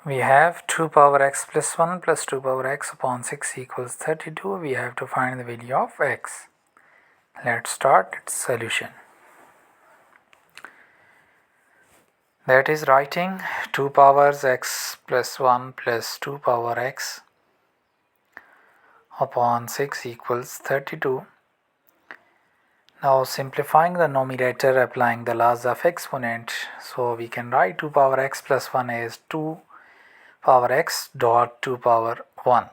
We have 2 power x plus 1 plus 2 power x upon 6 equals 32. We have to find the value of x. Let's start its solution. That is writing 2 powers x plus 1 plus 2 power x upon 6 equals 32. Now simplifying the numerator, applying the laws of exponent, so we can write 2 power x plus 1 as 2 power x dot 2 power 1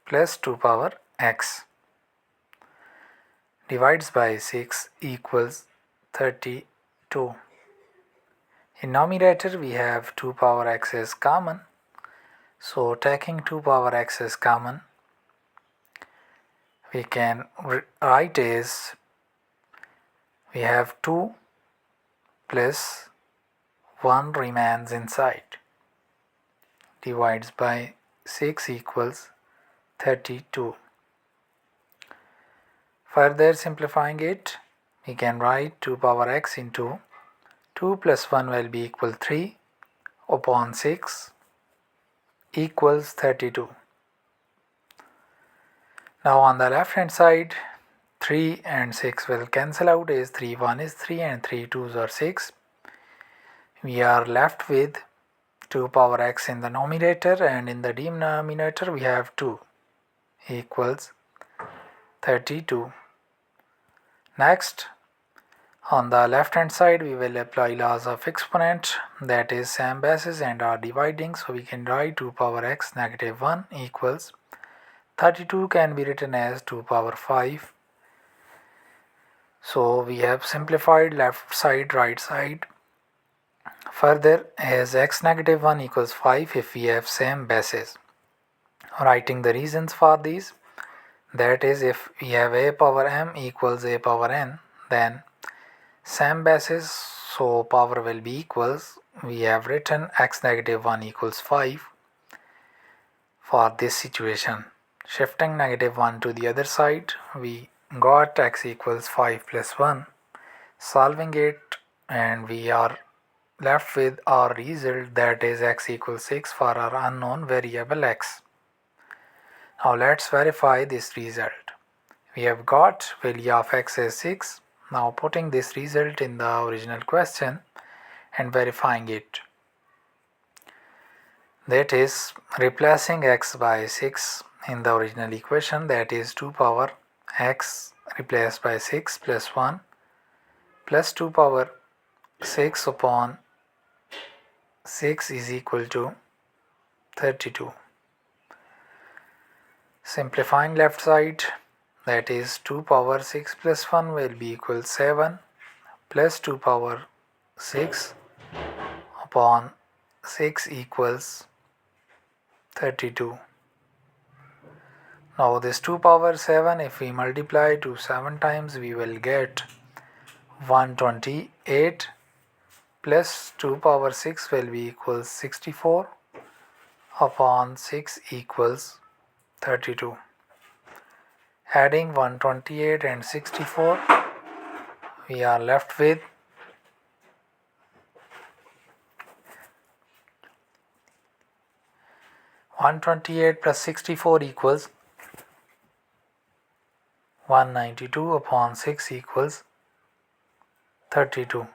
plus 2 power x divides by 6 equals 32. In numerator we have 2 power x as common, so taking 2 power x as common, we can write as we have 2 plus 1 remains inside, divides by 6 equals 32. Further simplifying it, we can write 2 power x into 2 plus 1 will be equal 3 upon 6 equals 32. Now on the left hand side, 3 and 6 will cancel out as 3 1 is 3 and 3 2s are 6. We are left with 2 power x in the numerator, and in the denominator we have 2 equals 32. Next, on the left hand side we will apply laws of exponent, that is same basis and are dividing, so we can write 2 power x negative 1 equals 32 can be written as 2 power 5. So we have simplified left side right side. Further, as x negative 1 equals 5 if we have same basis. Writing the reasons for these, that is if we have a power m equals a power n, then same basis, so power will be equals, we have written x negative 1 equals 5 for this situation. Shifting negative 1 to the other side, we got x equals 5 plus 1. Solving it, and we are left with our result, that is x equals 6 for our unknown variable x. Now let's verify this result. We have got value of x as 6. Now putting this result in the original question and verifying it. That is replacing x by 6 in the original equation, that is 2 power x replaced by 6 plus 1 plus 2 power 6 upon 6 is equal to 32. Simplifying left side, that is 2 power 6 plus 1 will be equal 7 plus 2 power 6 upon 6 equals 32. Now this 2 power 7, if we multiply to 7 times, we will get 128 plus 2 power 6 will be equals 64 upon 6 equals 32. Adding 128 and 64, we are left with 128 plus 64 equals 192 upon 6 equals 32.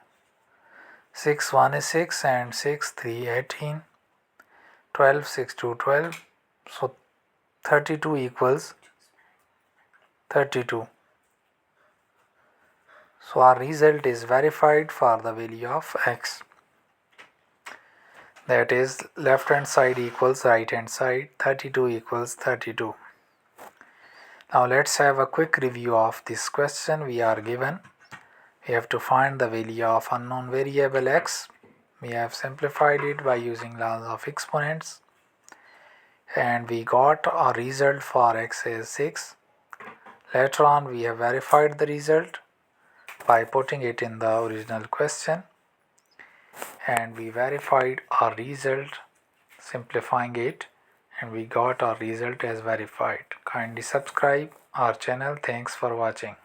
6 1 is 6 and 6 3 18, 12 6 2 12, so 32 equals 32. So our result is verified for the value of x. That is left hand side equals right hand side, 32 equals 32. Now let's have a quick review of this question. We are given, we have to find the value of unknown variable x. We have simplified it by using laws of exponents, and we got a result for x as 6. Later on we have verified the result by putting it in the original question, and we verified our result simplifying it, and we got our result as verified. Kindly subscribe our channel. Thanks for watching.